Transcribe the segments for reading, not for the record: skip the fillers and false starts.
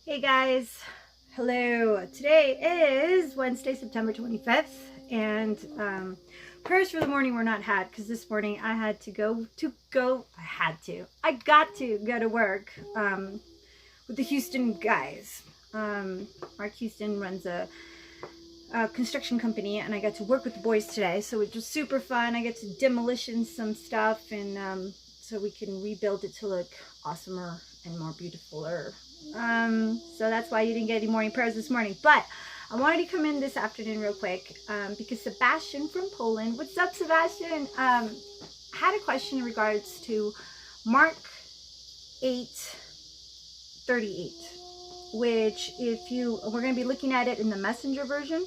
Hey guys, hello. Today is Wednesday, September 25th, and prayers for the morning were not had because this morning I got to go to work with the Houston guys. Mark Houston runs a construction company, and I got to work with the boys today, so it was super fun. I get to demolition some stuff, and so we can rebuild it to look awesomer and more beautifuler. So that's why you didn't get any morning prayers this morning, but I wanted to come in this afternoon real quick because Sebastian from Poland, what's up Sebastian, had a question in regards to Mark 8:38, which we're going to be looking at it in the messenger version,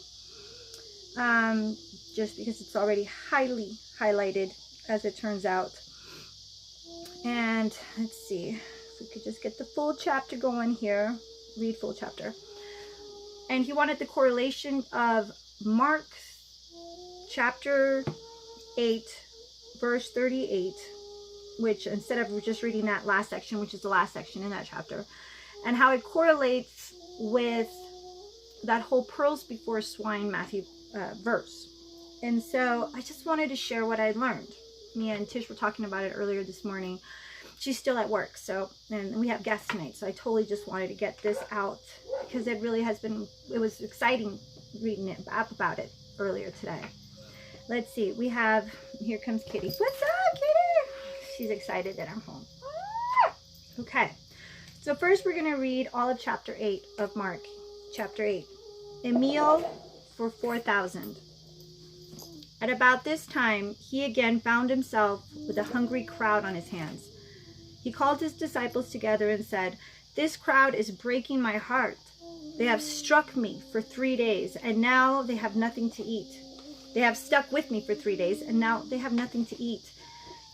just because it's already highly highlighted as it turns out. And let's see, we could just get the full chapter going here, read full chapter. And he wanted the correlation of Mark chapter 8 verse 38, which instead of just reading that last section, which is the last section in that chapter, and how it correlates with that whole pearls before swine Matthew verse. And so I just wanted to share what I learned. Me and Tish were talking about it earlier this morning. She's still at work, and we have guests tonight, so I totally just wanted to get this out because it really has been, it was exciting reading it about it earlier today. Let's see, we have, here comes Kitty. What's up, Kitty? She's excited that I'm home. Okay, so first we're going to read all of chapter 8 of Mark, chapter 8. A meal for 4,000. At about this time, he again found himself with a hungry crowd on his hands. He called his disciples together and said, "This crowd is breaking my heart. They have struck me for 3 days, and now they have nothing to eat. They have stuck with me for 3 days, and now they have nothing to eat.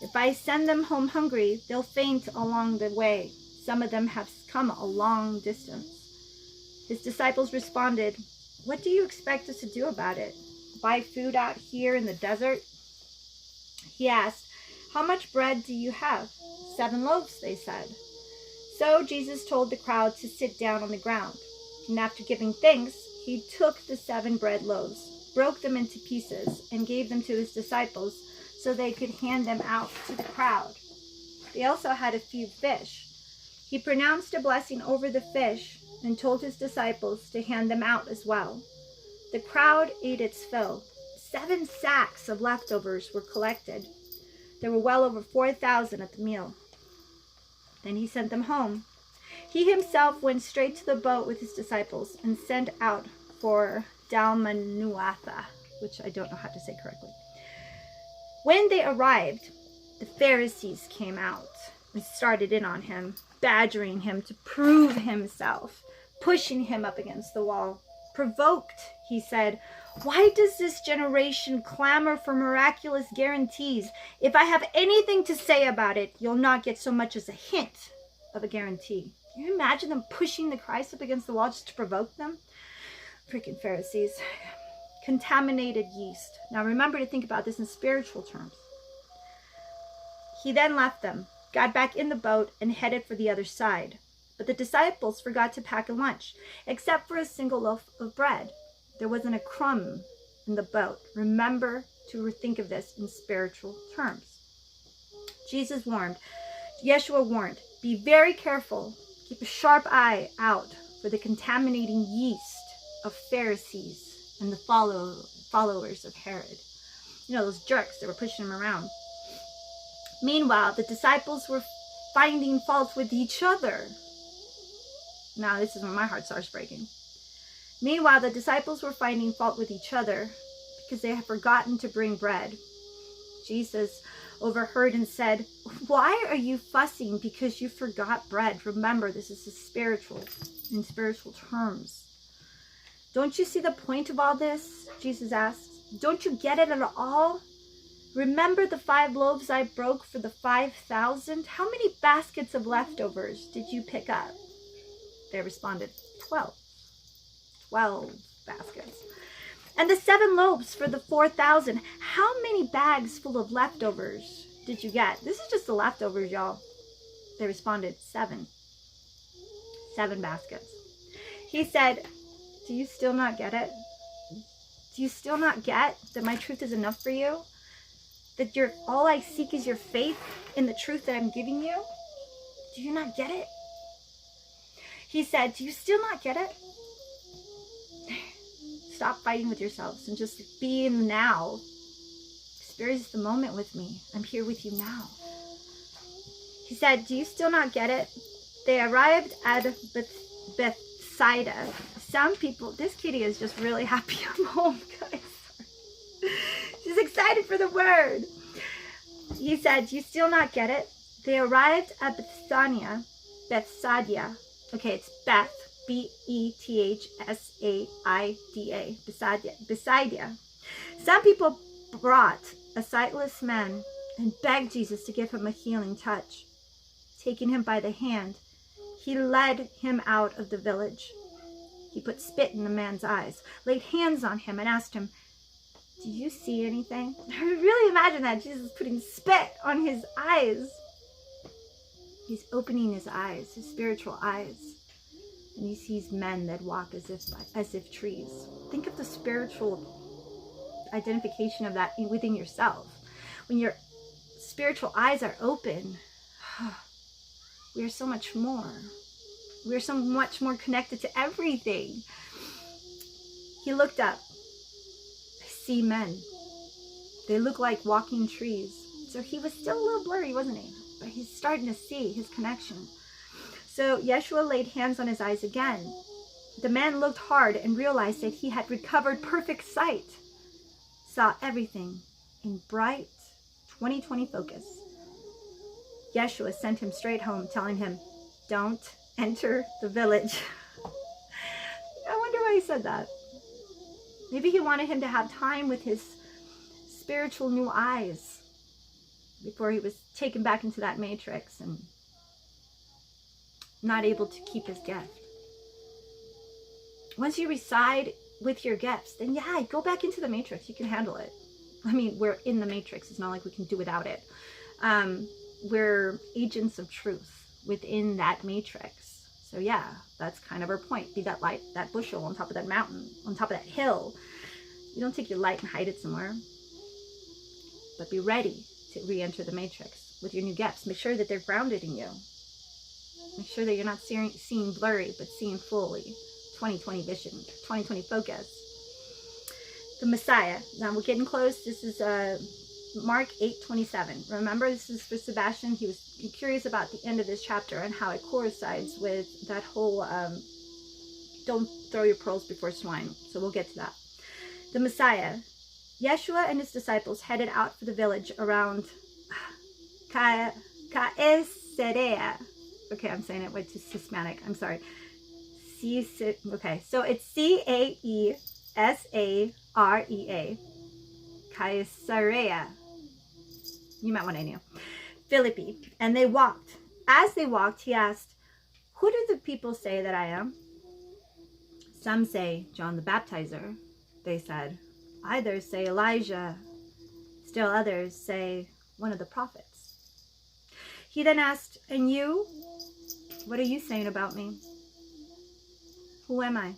If I send them home hungry, they'll faint along the way. Some of them have come a long distance." His disciples responded, "What do you expect us to do about it? Buy food out here in the desert?" He asked, "How much bread do you have?" 7 loaves, they said. So Jesus told the crowd to sit down on the ground. And after giving thanks, he took the 7 bread loaves, broke them into pieces, and gave them to his disciples so they could hand them out to the crowd. They also had a few fish. He pronounced a blessing over the fish and told his disciples to hand them out as well. The crowd ate its fill. 7 sacks of leftovers were collected. There were well over 4,000 at the meal. Then he sent them home. He himself went straight to the boat with his disciples and set out for Dalmanuatha, which I don't know how to say correctly. When they arrived, the Pharisees came out and started in on him, badgering him to prove himself, pushing him up against the wall. Provoked, he said, "Why does this generation clamor for miraculous guarantees? If I have anything to say about it, you'll not get so much as a hint of a guarantee." Can you imagine them pushing the Christ up against the wall just to provoke them? Freaking Pharisees. Contaminated yeast. Now remember to think about this in spiritual terms. He then left them, got back in the boat, and headed for the other side. But the disciples forgot to pack a lunch, except for a single loaf of bread. There wasn't a crumb in the boat. Remember to think of this in spiritual terms. Yeshua warned, "Be very careful. Keep a sharp eye out for the contaminating yeast of Pharisees and the followers of Herod." You know, those jerks that were pushing him around. Meanwhile, the disciples were finding fault with each other. Now, this is when my heart starts breaking. Meanwhile, the disciples were finding fault with each other because they had forgotten to bring bread. Jesus overheard and said, "Why are you fussing because you forgot bread?" Remember, this is in spiritual terms. "Don't you see the point of all this?" Jesus asked. "Don't you get it at all? Remember the 5 loaves I broke for the 5,000? How many baskets of leftovers did you pick up?" They responded, 12 baskets. "And the 7 loaves for the 4,000, how many bags full of leftovers did you get?" This is just the leftovers, y'all. They responded, 7. 7 baskets. He said, do you still not get it? Do you still not get that my truth is enough for you? That all I seek is your faith in the truth that I'm giving you? Do you not get it? He said, do you still not get it? Stop fighting with yourselves and just be in the now. Experience the moment with me. I'm here with you now. He said, do you still not get it? They arrived at Bethsaida. Some people, this kitty is just really happy I'm home, guys. She's excited for the word. He said, do you still not get it? They arrived at Bethsaida. Okay, it's Beth, B-E-T-H-S-A-I-D-A, Bethsaida. Some people brought a sightless man and begged Jesus to give him a healing touch. Taking him by the hand, he led him out of the village. He put spit in the man's eyes, laid hands on him, and asked him, do you see anything? I really imagine that, Jesus putting spit on his eyes. He's opening his eyes, his spiritual eyes, and he sees men that walk as if trees. Think of the spiritual identification of that within yourself. When your spiritual eyes are open, we are so much more. We are so much more connected to everything. He looked up. I see men. They look like walking trees. So he was still a little blurry, wasn't he? But he's starting to see his connection. So Yeshua laid hands on his eyes again. The man looked hard and realized that he had recovered perfect sight. Saw everything in bright 20/20 focus. Yeshua sent him straight home, telling him, don't enter the village. I wonder why he said that. Maybe he wanted him to have time with his spiritual new eyes before he was taken back into that matrix and not able to keep his gift. Once you reside with your gifts, then yeah, go back into the matrix. You can handle it. I mean, we're in the matrix. It's not like we can do without it. We're agents of truth within that matrix. So yeah, that's kind of our point. Be that light, that bushel on top of that mountain, on top of that hill. You don't take your light and hide it somewhere, but be ready to re-enter the matrix with your new gifts. Make sure that they're grounded in you. Make sure that you're not seeing blurry, but seeing fully. 20/20 vision, 20/20 focus. The Messiah. Now we're getting close. This is Mark 8:27. Remember, this is for Sebastian. He was curious about the end of this chapter and how it coincides with that whole don't throw your pearls before swine. So we'll get to that. The Messiah. Yeshua and his disciples headed out for the village around Caesarea. Okay, I'm saying it way too systematic. I'm sorry. Okay, so it's C-A-E-S-A-R-E-A. Caesarea. You might want to know. Philippi. And they walked. As they walked, he asked, who do the people say that I am? Some say John the Baptizer. They said. Others say Elijah. Still others say one of the prophets. He then asked, and you? What are you saying about me? Who am I?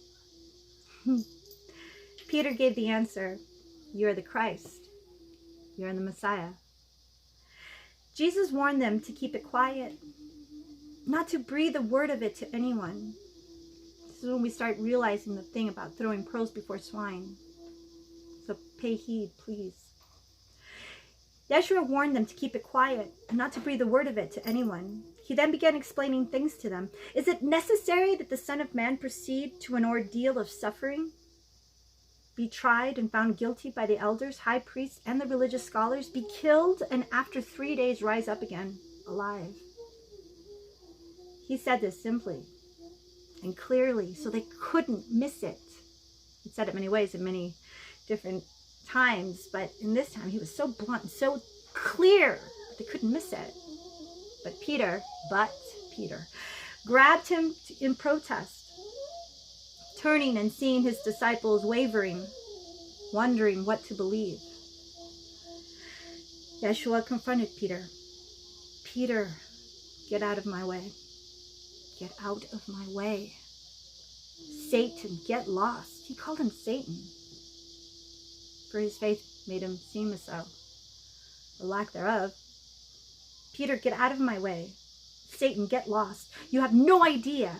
Peter gave the answer, you're the Christ. You're the Messiah. Jesus warned them to keep it quiet, not to breathe a word of it to anyone. This is when we start realizing the thing about throwing pearls before swine. So pay heed, please. Yeshua warned them to keep it quiet and not to breathe a word of it to anyone. He then began explaining things to them. Is it necessary that the Son of Man proceed to an ordeal of suffering? Be tried and found guilty by the elders, high priests, and the religious scholars, be killed, and after 3 days rise up again, alive. He said this simply and clearly, so they couldn't miss it. He said it many ways in many different times, but in this time he was so blunt and so clear that they couldn't miss it. But Peter grabbed him in protest, turning and seeing his disciples wavering, wondering what to believe. Yeshua confronted Peter. Peter, get out of my way. Get out of my way. Satan, get lost. He called him Satan, for his faith made him seem as though, or lack thereof. Peter, get out of my way. Satan, get lost. You have no idea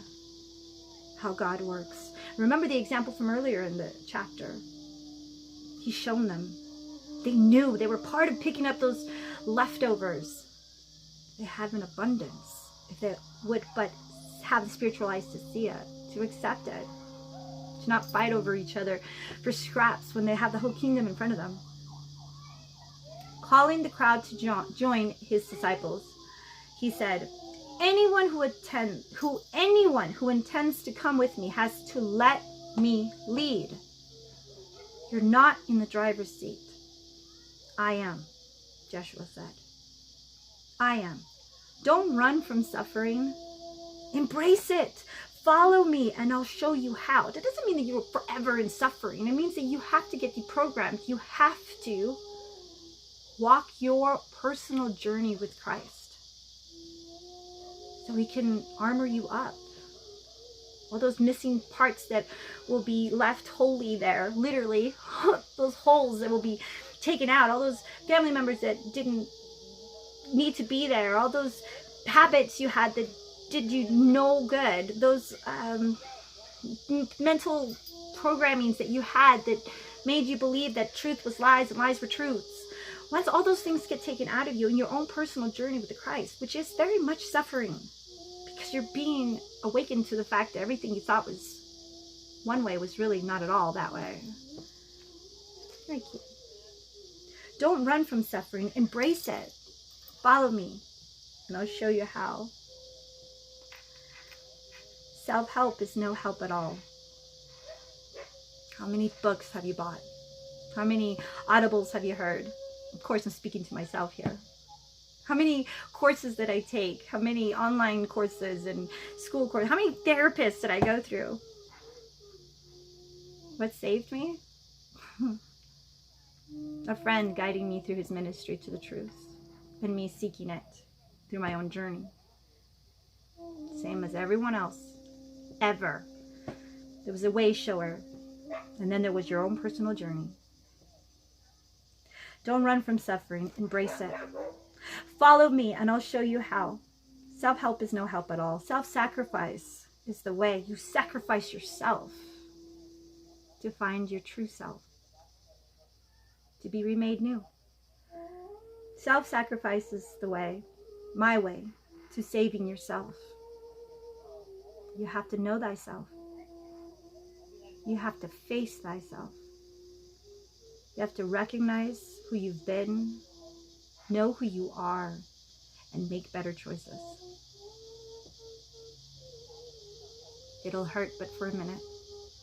how God works. Remember the example from earlier in the chapter. He's shown them. They knew. They were part of picking up those leftovers. They have an abundance if they would but have the spiritual eyes to see it, to accept it, to not fight over each other for scraps when they have the whole kingdom in front of them. Calling the crowd to join his disciples, he said, anyone who intends to come with me has to let me lead. You're not in the driver's seat. I am, Joshua said. I am. Don't run from suffering. Embrace it. Follow me and I'll show you how. That doesn't mean that you're forever in suffering. It means that you have to get deprogrammed. You have to walk your personal journey with Christ so he can armor you up. All those missing parts that will be left wholly there, literally, those holes that will be taken out, all those family members that didn't need to be there, all those habits you had that did you no good, those mental programmings that you had that made you believe that truth was lies and lies were truths. Once all those things get taken out of you in your own personal journey with the Christ, which is very much suffering, because you're being awakened to the fact that everything you thought was one way was really not at all that way. Very cute. Don't run from suffering. Embrace it. Follow me, and I'll show you how. Self-help is no help at all. How many books have you bought? How many audibles have you heard? Of course, I'm speaking to myself here. How many courses did I take? How many online courses and school courses? How many therapists did I go through? What saved me? A friend guiding me through his ministry to the truth, and me seeking it through my own journey. Same as everyone else, ever. There was a way shower, and then there was your own personal journey. Don't run from suffering. Embrace it. Follow me, and I'll show you how. Self-help is no help at all. Self-sacrifice is the way. You sacrifice yourself to find your true self, to be remade new. Self-sacrifice is the way, my way, to saving yourself. You have to know thyself. You have to face thyself. You have to recognize who you've been, know who you are, and make better choices. It'll hurt, but for a minute.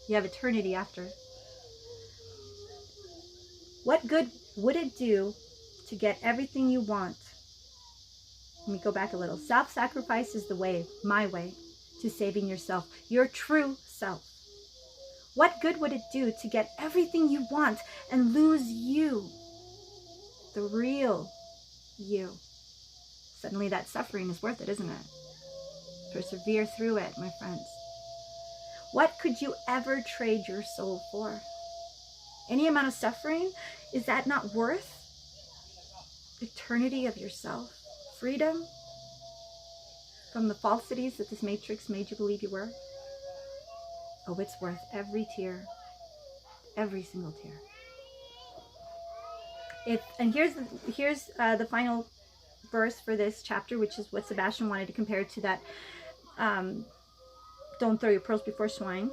You have eternity after. What good would it do to get everything you want? Let me go back a little. Self-sacrifice is the way, my way, to saving yourself, your true self. What good would it do to get everything you want and lose you, the real you? Suddenly that suffering is worth it, isn't it? Persevere through it, my friends. What could you ever trade your soul for? Any amount of suffering, is that not worth eternity of yourself? Freedom from the falsities that this matrix made you believe you were? Oh, it's worth every tear, every single tear. And here's the final verse for this chapter, which is what Sebastian wanted to compare to that. Don't throw your pearls before swine.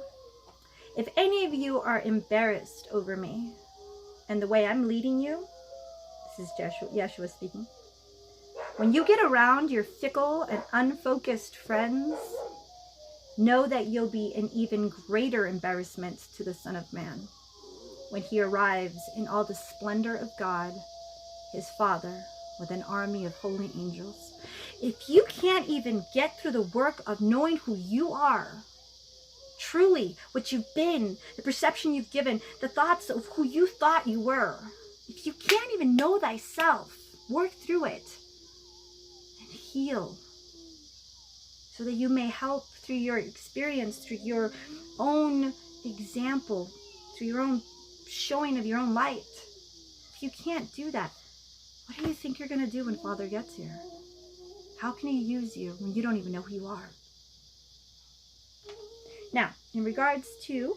If any of you are embarrassed over me and the way I'm leading you, this is Yeshua speaking. When you get around your fickle and unfocused friends, know that you'll be an even greater embarrassment to the Son of Man when he arrives in all the splendor of God, his Father, with an army of holy angels. If you can't even get through the work of knowing who you are, truly what you've been, the perception you've given, the thoughts of who you thought you were, if you can't even know thyself, work through it and heal, so that you may help through your experience, through your own example, through your own showing of your own light. If you can't do that, what do you think you're going to do when Father gets here? How can he use you when you don't even know who you are? Now, in regards to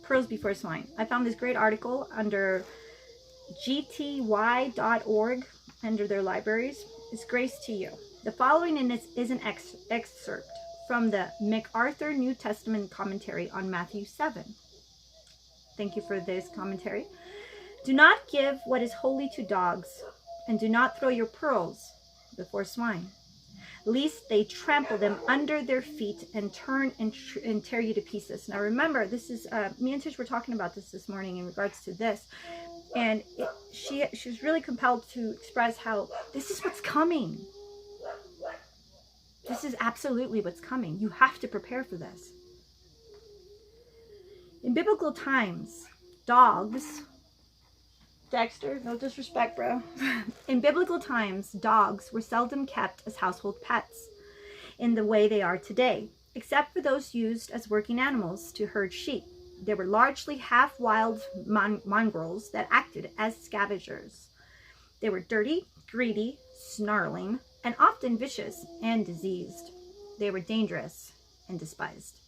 pearls before swine, I found this great article under gty.org under their libraries. It's grace to you. The following is an excerpt from the MacArthur New Testament commentary on Matthew 7. Thank you for this commentary. Do not give what is holy to dogs, and do not throw your pearls before swine, lest they trample them under their feet and turn and tear you to pieces. Now remember, this is, me and Tish were talking about this morning in regards to this, and she was really compelled to express how this is what's coming. This is absolutely what's coming. You have to prepare for this. In biblical times, dogs, Dexter, no disrespect, bro. In biblical times, dogs were seldom kept as household pets in the way they are today, except for those used as working animals to herd sheep. They were largely half-wild mongrels that acted as scavengers. They were dirty, greedy, snarling, and often vicious and diseased. They were dangerous and despised.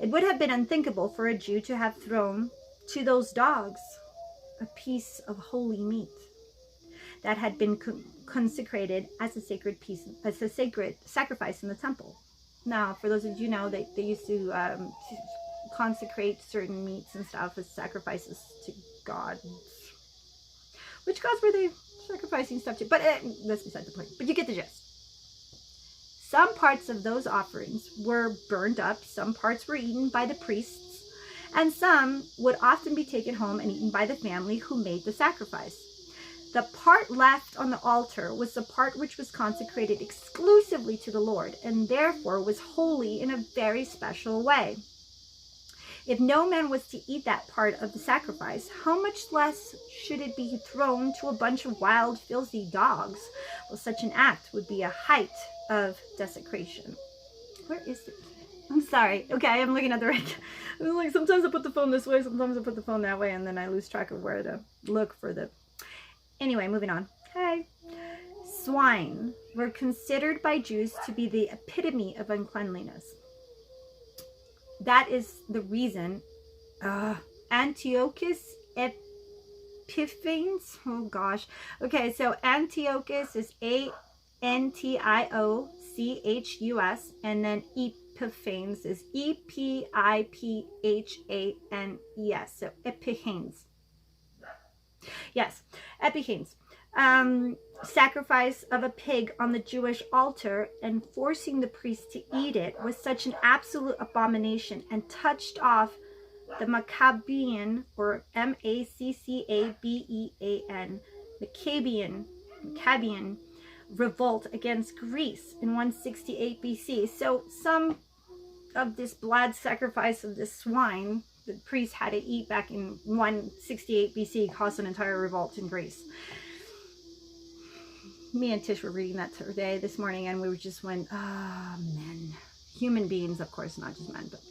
It would have been unthinkable for a Jew to have thrown to those dogs a piece of holy meat that had been consecrated as a sacred sacrifice in the temple. Now, for those of you know, they used to consecrate certain meats and stuff as sacrifices to gods. Which gods were they sacrificing stuff to? But that's beside the point. But you get the gist. Some parts of those offerings were burned up, some parts were eaten by the priests, and some would often be taken home and eaten by the family who made the sacrifice. The part left on the altar was the part which was consecrated exclusively to the Lord, and therefore was holy in a very special way. If no man was to eat that part of the sacrifice, how much less should it be thrown to a bunch of wild, filthy dogs? Well, such an act would be a height of desecration. Where is it? I'm sorry. Okay, I'm looking at the right. Like, sometimes I put the phone this way, sometimes I put the phone that way, and then I lose track of where to look for the... Anyway, moving on. Okay. Swine were considered by Jews to be the epitome of uncleanliness. That is the reason Antiochus Epiphanes, oh gosh. Okay, so Antiochus is Antiochus, and then Epiphanes is Epiphanes. So Epiphanes. Yes, Epiphanes. Sacrifice of a pig on the Jewish altar and forcing the priest to eat it was such an absolute abomination and touched off the Maccabean, or Maccabean revolt against Greece in 168 BC. So some of this blood sacrifice of this swine the priest had to eat back in 168 BC caused an entire revolt in Greece. Me and Tish were reading that today, this morning, and we just went, men. Human beings, of course, not just men, but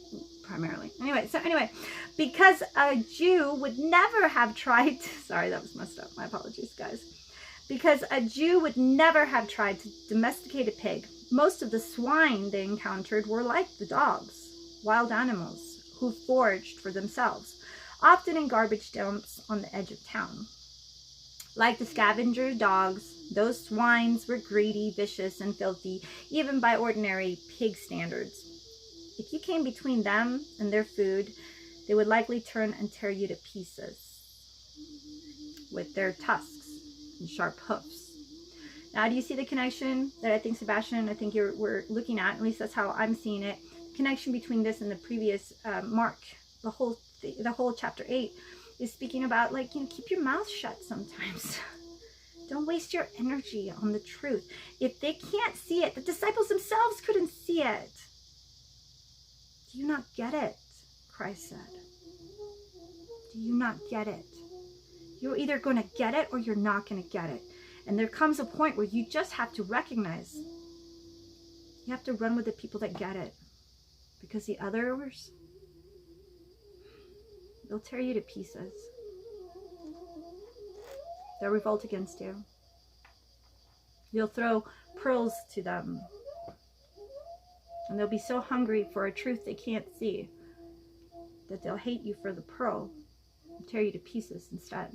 primarily. Anyway, because a Jew would never have tried to, sorry, that was messed up. My apologies, guys. Because a Jew would never have tried to domesticate a pig. Most of the swine they encountered were like the dogs, wild animals who foraged for themselves, often in garbage dumps on the edge of town. Like the scavenger dogs, those swines were greedy, vicious, and filthy, even by ordinary pig standards. If you came between them and their food, they would likely turn and tear you to pieces with their tusks and sharp hoofs. Now, do you see the connection that I think, Sebastian, we're looking at least that's how I'm seeing it, connection between this and the previous Mark, the whole chapter 8 is speaking about, like, keep your mouth shut sometimes. Don't waste your energy on the truth. If they can't see it, the disciples themselves couldn't see it. Do you not get it? Christ said. Do you not get it? You're either going to get it or you're not going to get it. And there comes a point where you just have to recognize. You have to run with the people that get it. Because the others, they'll tear you to pieces. They'll revolt against you. You'll throw pearls to them. And they'll be so hungry for a truth they can't see that they'll hate you for the pearl and tear you to pieces instead.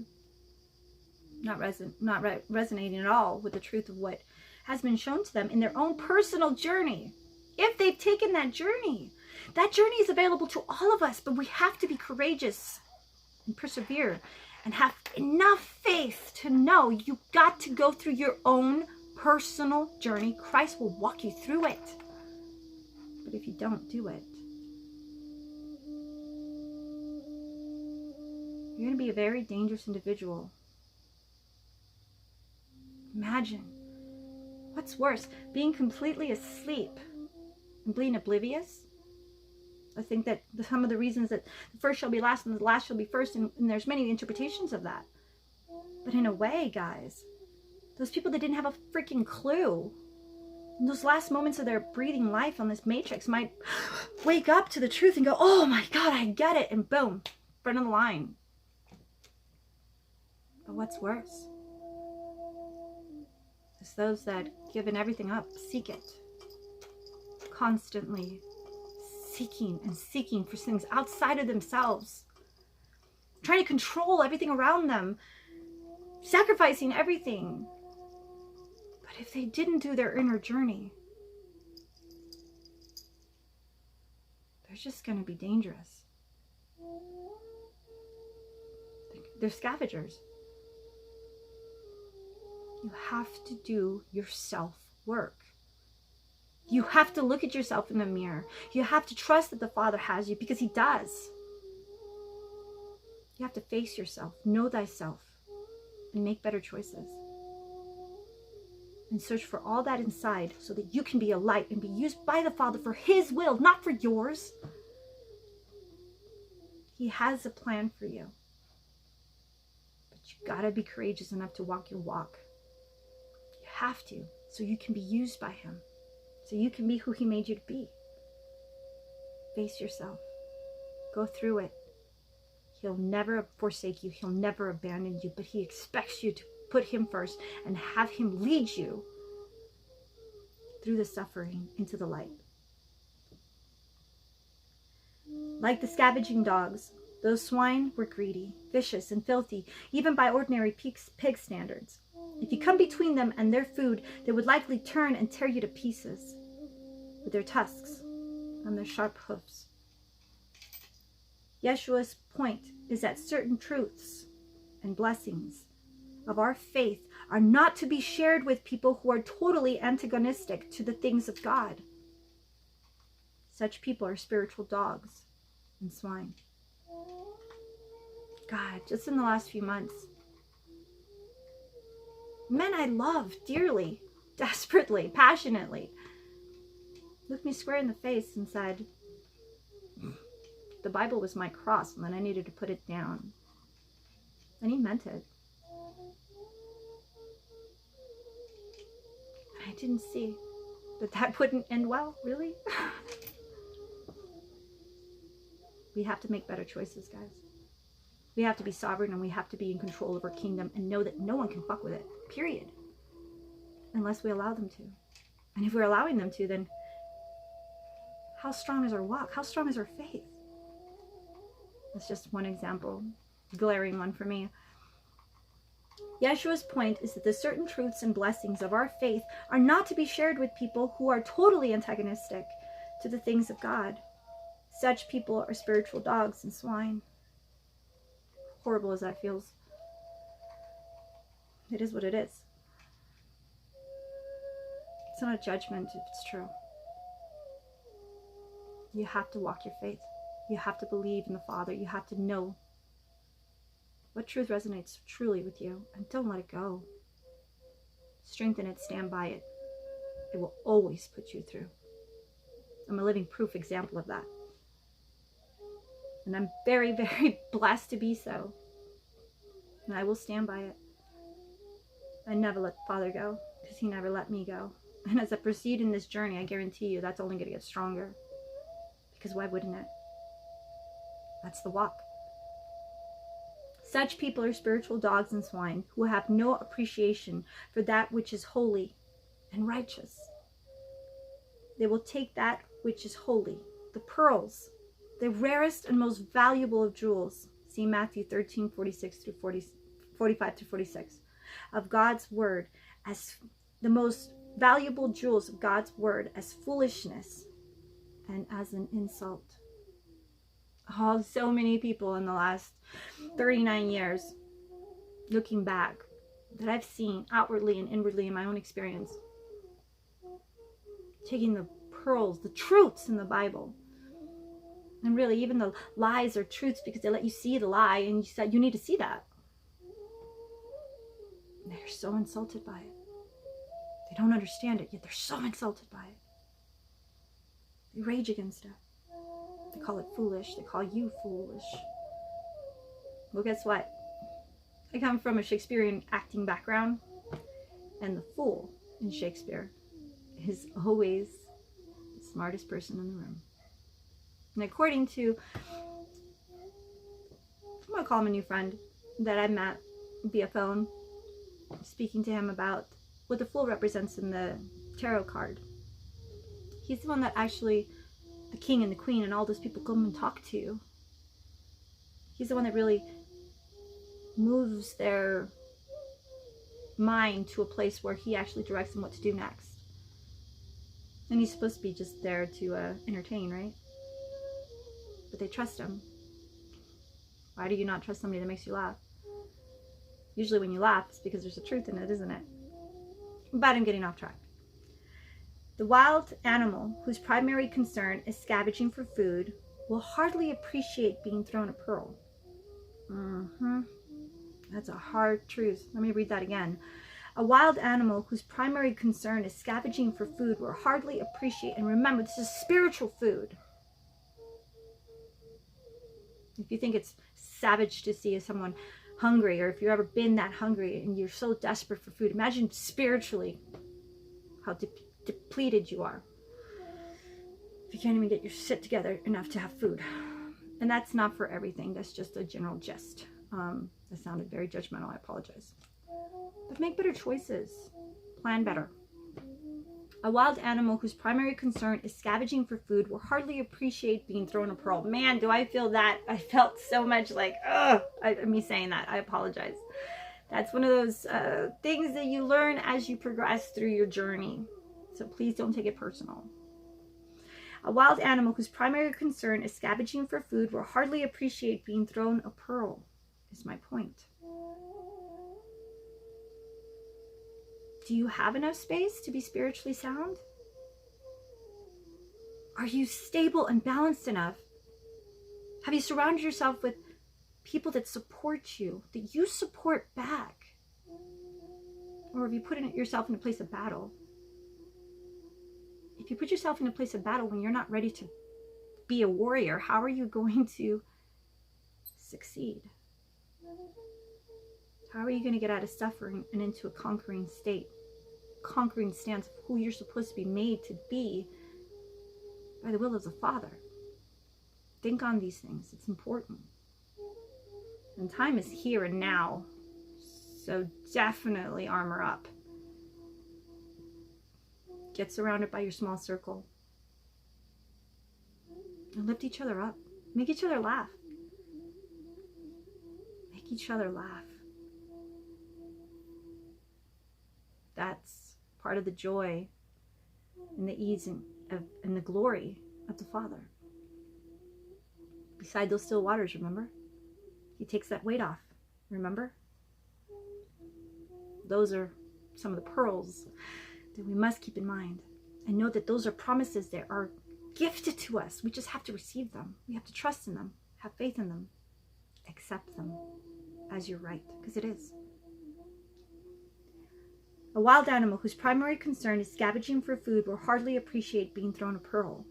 Not resonating at all with the truth of what has been shown to them in their own personal journey. If they've taken that journey is available to all of us, but we have to be courageous and persevere and have enough faith to know you got to go through your own personal journey. Christ will walk you through it. But if you don't do it, you're going to be a very dangerous individual. Imagine, what's worse, being completely asleep and being oblivious? I think that some of the reasons that the first shall be last and the last shall be first, and there's many interpretations of that. But in a way, guys, those people that didn't have a freaking clue in those last moments of their breathing life on this matrix might wake up to the truth and go, oh my God, I get it. And boom, front of the line. But what's worse is those that given everything up, seek it. Constantly seeking and seeking for things outside of themselves. Trying to control everything around them. Sacrificing everything. But if they didn't do their inner journey, they're just going to be dangerous. They're scavengers. You have to do your self-work. You have to look at yourself in the mirror. You have to trust that the Father has you, because He does. You have to face yourself, know thyself, and make better choices. And search for all that inside so that you can be a light and be used by the Father for His will, not for yours. He has a plan for you. But you gotta be courageous enough to walk your walk. You have to, so you can be used by Him. So you can be who He made you to be. Face yourself. Go through it. He'll never forsake you. He'll never abandon you. But He expects you to put Him first and have Him lead you through the suffering into the light. Like the scavenging dogs, those swine were greedy, vicious, and filthy, even by ordinary pig standards. If you come between them and their food, they would likely turn and tear you to pieces with their tusks and their sharp hoofs. Yeshua's point is that certain truths and blessings of our faith are not to be shared with people who are totally antagonistic to the things of God. Such people are spiritual dogs and swine. God, just in the last few months, men I love dearly, desperately, passionately, looked me square in the face and said, the Bible was my cross and then I needed to put it down. And he meant it. I didn't see that wouldn't end well, really. We have to make better choices, guys. We have to be sovereign and we have to be in control of our kingdom and know that no one can fuck with it, period. Unless we allow them to. And if we're allowing them to, then how strong is our walk? How strong is our faith? That's just one example, glaring one for me. Yeshua's point is that the certain truths and blessings of our faith are not to be shared with people who are totally antagonistic to the things of God. Such people are spiritual dogs and swine. Horrible as that feels. It is what it is. It's not a judgment if it's true. You have to walk your faith. You have to believe in the Father. You have to know what truth resonates truly with you, and don't let it go. Strengthen it, stand by it. It will always put you through. I'm a living proof example of that. And I'm very, very blessed to be so. And I will stand by it. I never let Father go, because He never let me go. And as I proceed in this journey, I guarantee you that's only going to get stronger. Because why wouldn't it? That's the walk. Such people are spiritual dogs and swine who have no appreciation for that which is holy and righteous. They will take that which is holy, the pearls, the rarest and most valuable of jewels. See Matthew 13, 45 to 46. Of God's word as the most valuable jewels of God's word as foolishness and as an insult. Oh, so many people in the last 39 years, looking back, that I've seen outwardly and inwardly in my own experience, taking the pearls, the truths in the Bible, and really even the lies are truths because they let you see the lie and you said you need to see that. They're so insulted by it. They don't understand it, yet they're so insulted by it. They rage against it. They call it foolish. They call you foolish. Well, guess what? I come from a Shakespearean acting background, and the fool in Shakespeare is always the smartest person in the room. And according to, I'm going to call him a new friend that I met via phone, speaking to him about what the fool represents in the tarot card. He's the one that actually the king and the queen and all those people come and talk to. He's the one that really moves their mind to a place where he actually directs them what to do next. And he's supposed to be just there to entertain, right? But they trust him. Why do you not trust somebody that makes you laugh? Usually when you laugh, it's because there's a truth in it, isn't it? But I'm getting off track. The wild animal whose primary concern is scavenging for food will hardly appreciate being thrown a pearl. That's a hard truth. Let me read that again. A wild animal whose primary concern is scavenging for food will hardly appreciate, and remember, this is spiritual food. If you think it's savage to see someone hungry, or if you've ever been that hungry and you're so desperate for food, imagine spiritually how depleted you are if you can't even get your shit together enough to have food. And that's not for everything. That's just a general gist. That sounded very judgmental. I apologize. But make better choices. Plan better. A wild animal whose primary concern is scavenging for food will hardly appreciate being thrown a pearl. Man, do I feel that. I felt so much like, me saying that. I apologize. That's one of those things that you learn as you progress through your journey. So please don't take it personal. A wild animal whose primary concern is scavenging for food will hardly appreciate being thrown a pearl, is my point. Do you have enough space to be spiritually sound? Are you stable and balanced enough? Have you surrounded yourself with people that support you, that you support back? Or have you put yourself in a place of battle? If you put yourself in a place of battle when you're not ready to be a warrior, how are you going to succeed? How are you going to get out of suffering and into a conquering state? Conquering stance of who you're supposed to be made to be by the will of the Father. Think on these things. It's important. And time is here and now. So definitely armor up. Get surrounded by your small circle. And lift each other up. Make each other laugh. Make each other laugh. That's part of the joy and the ease and the glory of the Father. Beside those still waters, remember? He takes that weight off, remember? Those are some of the pearls that we must keep in mind. And know that those are promises that are gifted to us. We just have to receive them. We have to trust in them, have faith in them, accept them as your right, because it is. A wild animal whose primary concern is scavenging for food will hardly appreciate being thrown a pearl.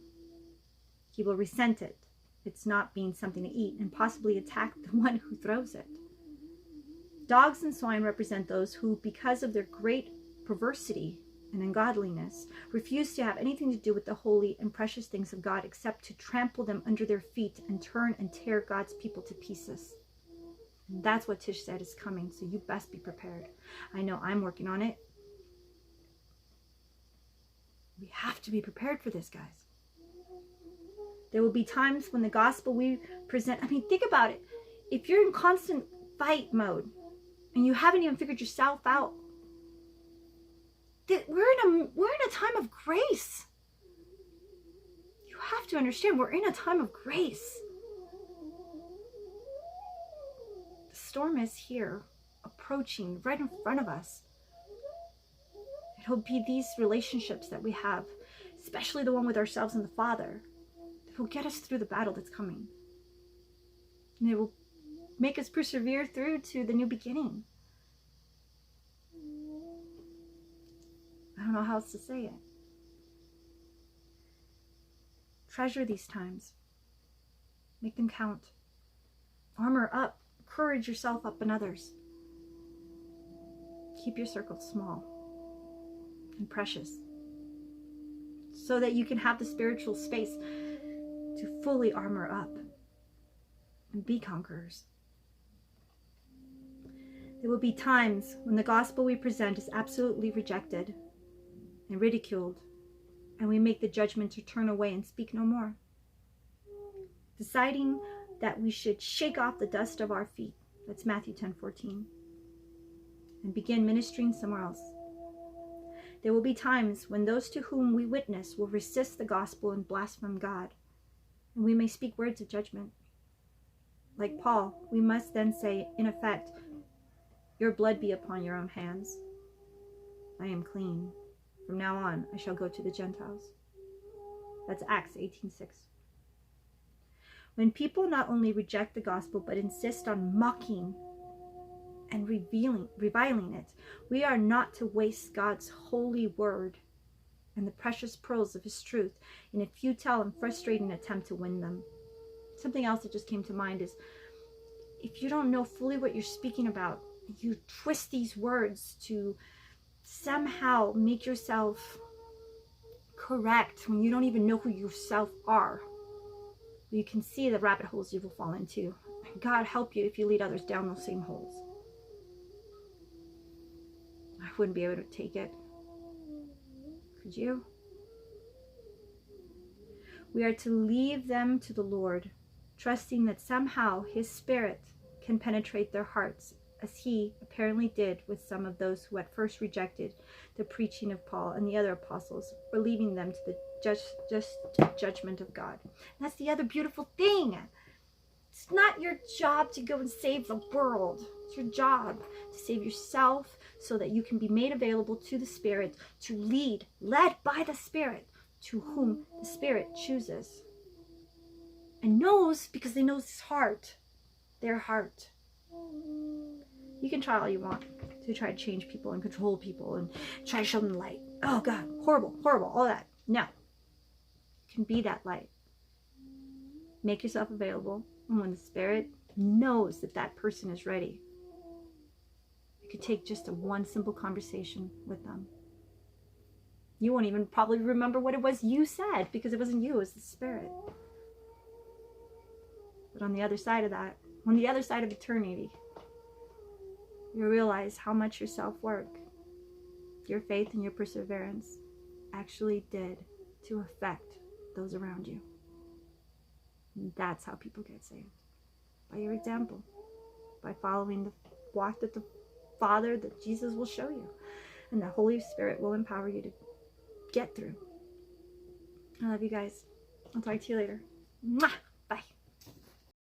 He will resent it, its not being something to eat, and possibly attack the one who throws it. Dogs and swine represent those who, because of their great perversity, and ungodliness. Refuse to have anything to do with the holy and precious things of God, except to trample them under their feet and turn and tear God's people to pieces. And that's what Tish said is coming, so you best be prepared. I know I'm working on it. We have to be prepared for this, guys. There will be times when the gospel we present, I mean, think about it. If you're in constant fight mode and you haven't even figured yourself out, we're in a time of grace. You have to understand, we're in a time of grace. The storm is here, approaching right in front of us. It'll be these relationships that we have, especially the one with ourselves and the Father, that will get us through the battle that's coming. And it will make us persevere through to the new beginning. I don't know how else to say it. Treasure these times. Make them count. Armor up. Encourage yourself up and others. Keep your circle small and precious, so that you can have the spiritual space to fully armor up and be conquerors. There will be times when the gospel we present is absolutely rejected and ridiculed, and we make the judgment to turn away and speak no more, deciding that we should shake off the dust of our feet. That's Matthew 10:14, and begin ministering somewhere else. There will be times when those to whom we witness will resist the gospel and blaspheme God, and we may speak words of judgment. Like Paul, we must then say, in effect, "Your blood be upon your own hands. I am clean. From now on, I shall go to the Gentiles." That's Acts 18:6. When people not only reject the gospel, but insist on mocking and reviling it, we are not to waste God's holy word and the precious pearls of his truth in a futile and frustrating attempt to win them. Something else that just came to mind is, if you don't know fully what you're speaking about, you twist these words to somehow make yourself correct when you don't even know who yourself are. You can see the rabbit holes you will fall into. God help you if you lead others down those same holes. I wouldn't be able to take it. Could you? We are to leave them to the Lord, trusting that somehow his Spirit can penetrate their hearts, as he apparently did with some of those who at first rejected the preaching of Paul and the other apostles, or leaving them to the just judgment of God. And that's the other beautiful thing. It's not your job to go and save the world. It's your job to save yourself, so that you can be made available to the Spirit to lead, led by the Spirit, to whom the Spirit chooses. And knows, because they know his heart, their heart. You can try all you want to try to change people and control people and try to show them the light. Oh God, horrible, horrible, all that. No. You can be that light. Make yourself available. And when the Spirit knows that that person is ready, you could take just one simple conversation with them. You won't even probably remember what it was you said, because it wasn't you, it was the Spirit. But on the other side of that, on the other side of eternity, you realize how much your self-work, your faith, and your perseverance actually did to affect those around you. And that's how people get saved. By your example. By following the walk that the Father, that Jesus will show you. And the Holy Spirit will empower you to get through. I love you guys. I'll talk to you later. Mwah!